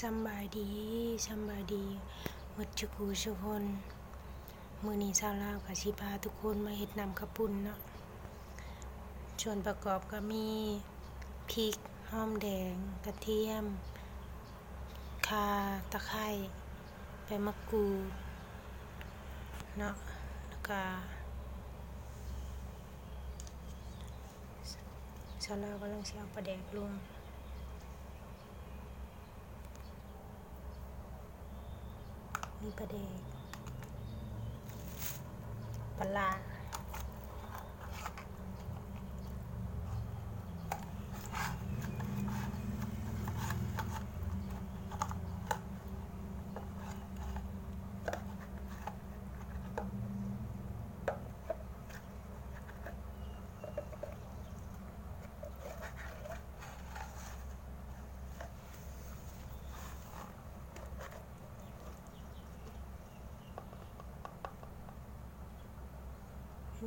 สำบายดีหมดจุกูทุกคนมื้อนี้ชาวลาวก็สิพาทุกคนมาเฮ็ดน้ำข้าวปุ้นเนาะส่วนประกอบก็มีพริกหอมแดงกระเทียมข่าตะไคร้ใบมะกรูดเนาะแล้วก็ชาวลาวกำลังสิเอาปลาแดกลงมีปลาแดกปลาร้า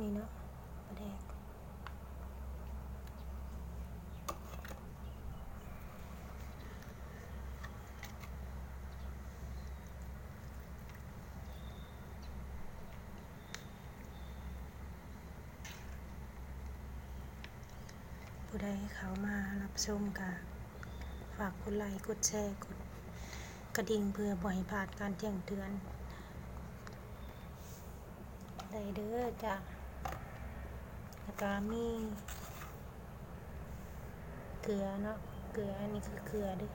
อันนี้เนาะปลาแดกผู้ใดเขามารับชมก็ฝากกดไลค์กดแชร์กดกระดิ่งเพื่อบ่ให้พลาดการแจ้งเตือนได้เด้อจ้ะแล้วก็มีเกลือเนาะเกลืออันนี้คือเกลือเด้อ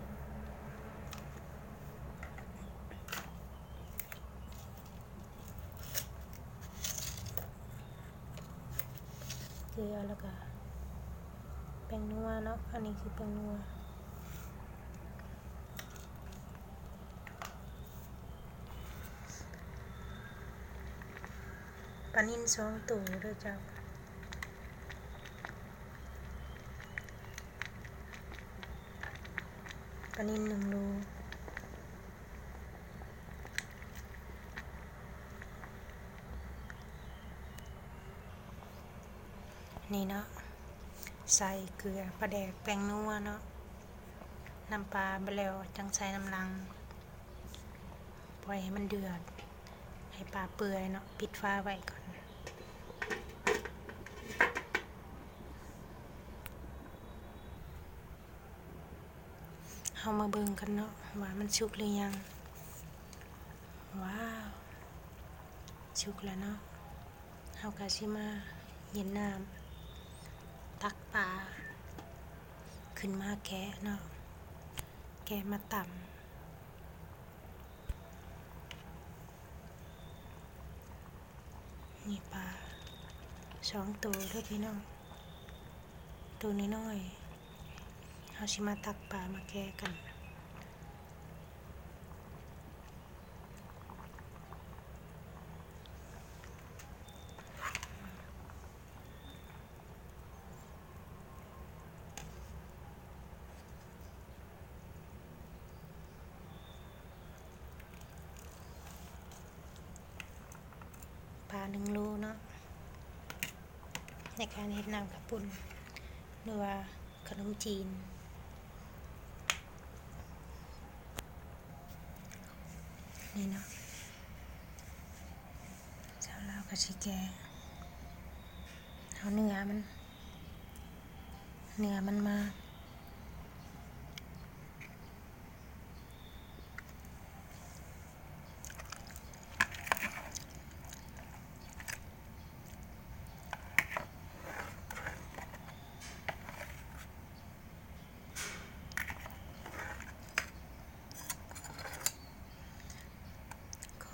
เกลือแล้วก็แป้งนัวเนาะอันนี้คือแป้งนัวปลานิ่น2ตัวเด้อจ้ะปลานิ่น1 โลนี่เนาะใส่เกลือปลาแดกแป้งนัวเนาะน้ำปลาไปแล้วจังใส่น้ำลังปล่อยให้มันเดือดให้ปลาเปื่อยเนาะปิดฝาไว้ก่อนเอามาเบิ่งกันเนาะว่ามันสุกหรือยังว้าวสุกแล้วเนาะเอาก็สิมาเย็นน้ำตักปลาขึ้นมาแกะเนาะแกะมาตำนี่ปลา2 ตัวเด้อพี่น้องตัวน้อยๆเอาสิมาตักปลามาแกะกันปลา1 โลเนาะในการเฮ็ดน้ำข้าวปุ้นหรือว่าขนมจีนนี่เนาะชาวลาวก็สิแกะเอาเนื้อมันมา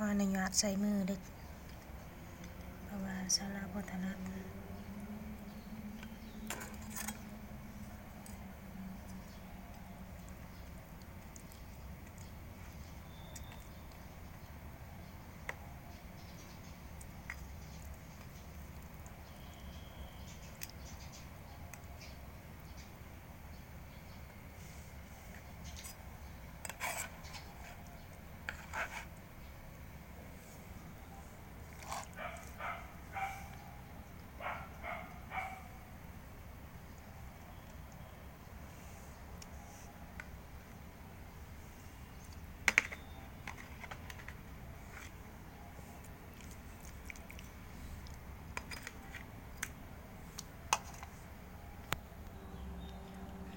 ขออนุญาตใส่มือเด้อเพราะว่าชาวลาวบ่ถนัด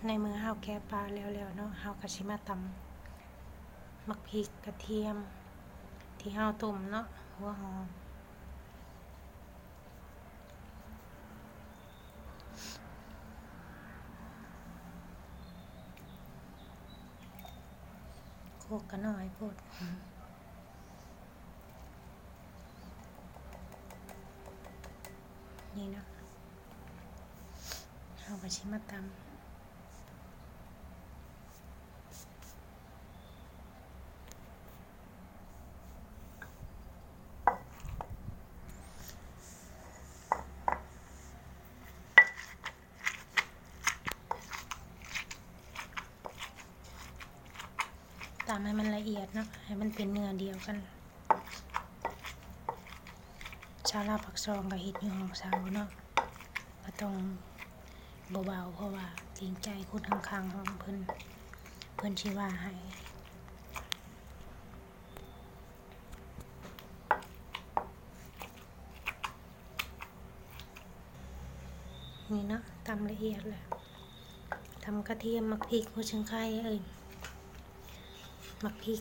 ในมือเฮาแกะปลาแล้วเนาะเฮาก็สิมาตำมักพริกกระเทียมที่เฮาต้มเนาะหัวหอมโคกกันหน่อยโพดนี่เนาะเฮาก็สิมาตำให้มันละเอียดเนาะให้มันเป็นเนื้อเดียวกันชาวลาวปักซองก็เฮ็ดอยู่ห้องเซาเนาะก็ต้องเบาๆเพราะว่าเกรงใจคนข้างๆห้องเพิ่นสิว่าให้นี่เนาะตำละเอียดแหละทำกระเทียมมักพริกหัวชิงไข่มักพริก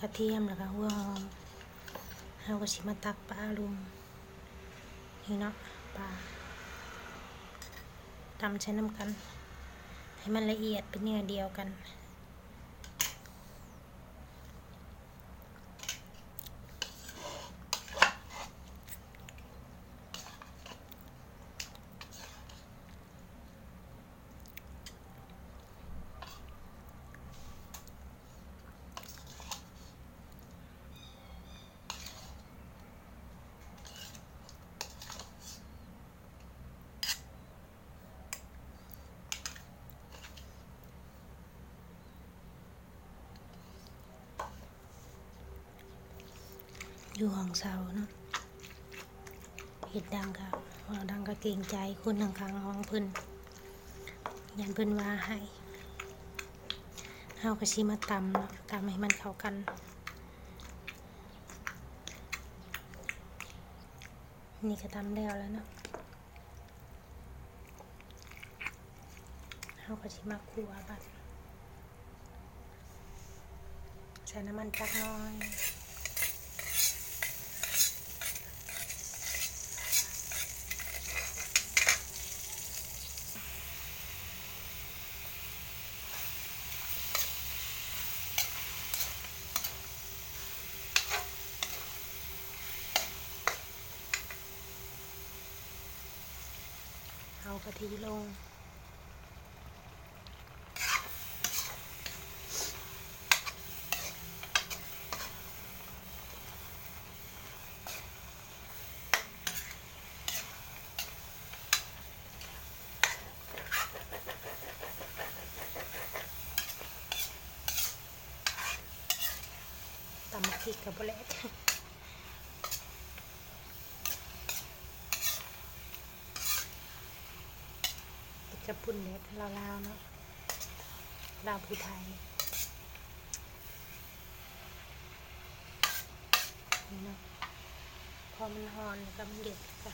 กระเทียมแล้วก็หัวหอมเฮาก็สิมาตักปลาลงนี่เนาะปลาตำใช้น้ำกันให้มันละเอียดเป็นเนื้อเดียวกันอยู่ห้องเซาเนาะเฮ็ดดังก็ว่าดังก็เกรงใจคนข้างๆห้องเพิ่นยันเพิ่นว่าให้เฮาก็สิมาตำเนาะตำให้มันเข้ากันนี่ก็ตำแล้วเนาะเฮาก็สิมาคั่วบัดใส่น้ำมันจักหน่อยเอากะทิลงตำพริกกับบ่แลกกับปุ่นเด็ดลาวๆเนาะลาวผู้ไทยนี่เนาะพอมันหอนก็มันเด็ดก็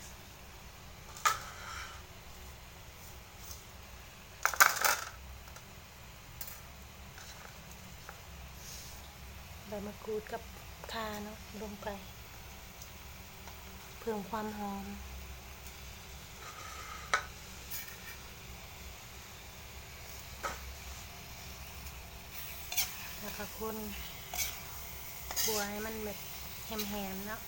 ใบมะกรูดกับข่าเนาะลงไปเพิ่มความหอมแล้วก็คนบัวให้มันแบบแหมๆเนาะ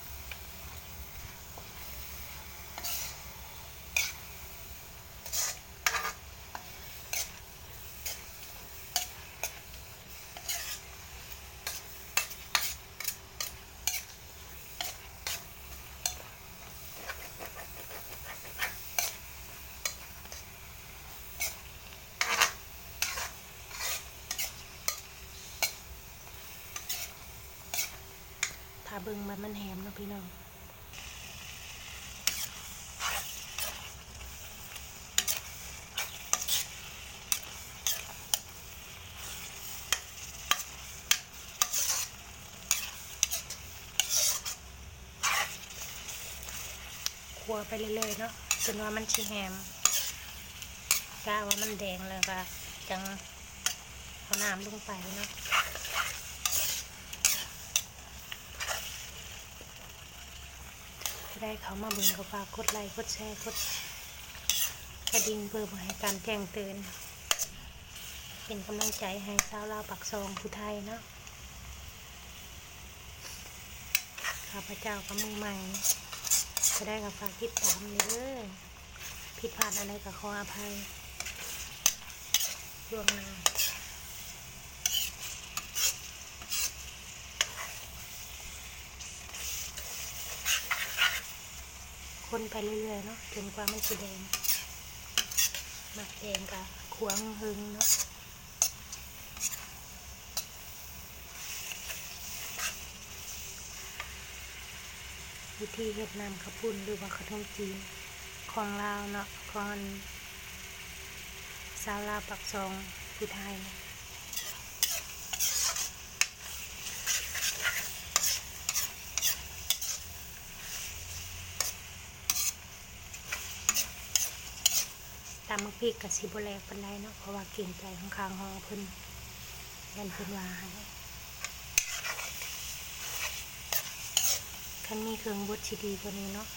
ถ้าเบิ่งมันแหมเนาะพี่น้องคั่วไปเรื่อยๆเนาะจนว่ามันสิแหมกะว่ามันแดงแล้วก็ จังเอาน้ำลงไปเนาะได้เขามาเบิ่งก็ฝากกดไลค์กดแชร์กดกระดิ่งเพื่อให้การแจ้งเตือนเป็นกำลังใจให้ชาวลาวปากซองผู้ไทยเนาะข้าพเจ้ากับมือใหม่จะได้กับฝากติดตามเด้อผิดพลาดอะไรก็ขออภัยล่วงหน้าคนไปเรื่อยๆเนาะจนกว่ามันสีแดงมักแดงกับขวางหึงเนาะวิธีเฮ็ดน้ำข้าวปุ้นหรือว่าขนมจีนของลาวเนาะของชาวลาวปากซองผู้ไทยตามมักพริกกับสีบัวแลกปันไดเนาะเพราะว่าเก่งใจข้างๆห้องเพิ่นยันเพิ่นว่าให้คันมีเครื่องบดชีดีกว่านี้เนาะ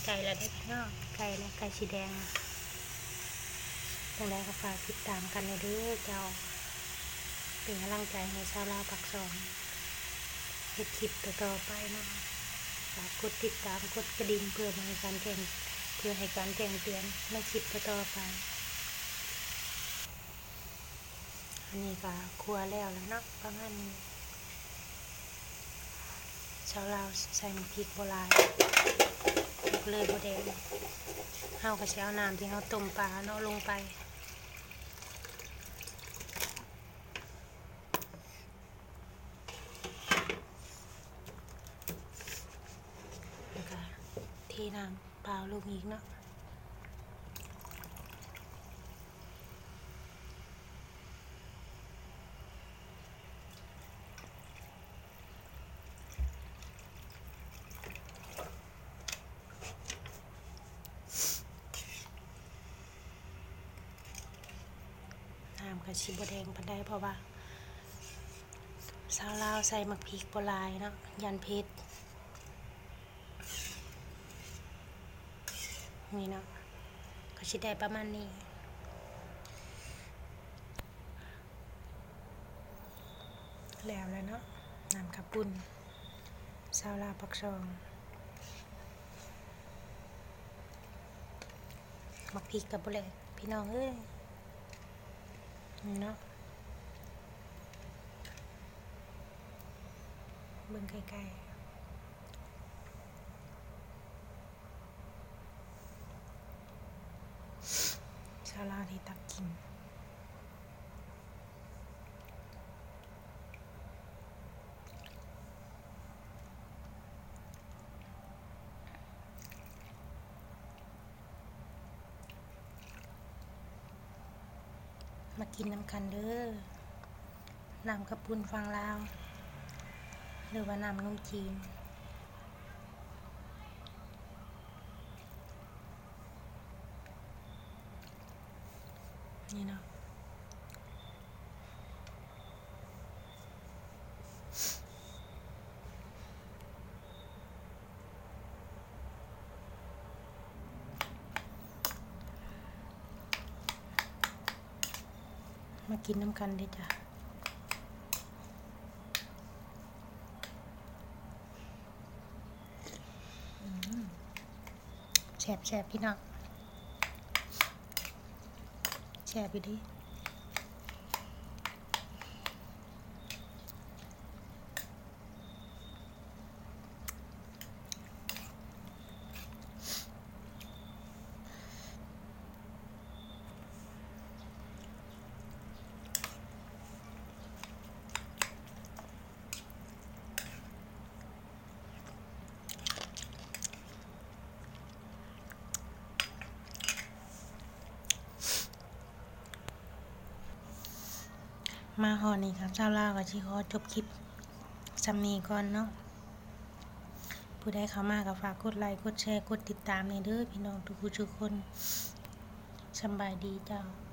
ไก่แล้วได้พี่น้องไก่และไก่สีแดงจังไดก็ฝากติดตามกันในเด้อเจ้าเป็นกำลังใจให้ชาวลาวปากซองเฮ็ดคลิปต่อไปเนาะฝากกดติดตามกดกระดิ่งเพื่อให้การแจ้งเตือนในคลิปต่อไปอันนี้ก็ครัวแล้วเนาะประมาณนี้ชาวลาวใส่พริกโบราณเลยบ่แดงเฮาก็สิเอาน้ำที่เฮาต้มปลาเนาะลงไปแล้วก็เทน้ำเปล่าลงอีกเนาะน้ำก็สิบ่แดงปานใดเพราะว่าชาวลาวใส่มักพริกบ่หลายเนาะยันเผ็ดนี่เนาะก็สิได้ประมาณนี้แล้วเนาะน้ำข้าวปุ้นชาวลาวปากซองมักพริกกับบ่แลกพี่น้องเอ้ยนี่เนาะเบิ่งใกล้ๆชาวลาวที่ตักกินมากินน้ำกันเด้อน้ำข้าวปุ้นฝั่งลาวหรือว่าน้ำนมจีนนี่เนาะมากินน้ำกันเด้อจ้ะแซ่บพี่น้องแซ่บอยู่ดิมาฮอดนี่ครับชาวลาวก็สิขอจบคลิปสำนี้ก่อนเนาะ ผู้ใดเข้ามาก็ฝากกดไลค์กดแชร์กดติดตามในเด้อพี่น้องทุกผู้ทุกคนสำบายดีเจ้า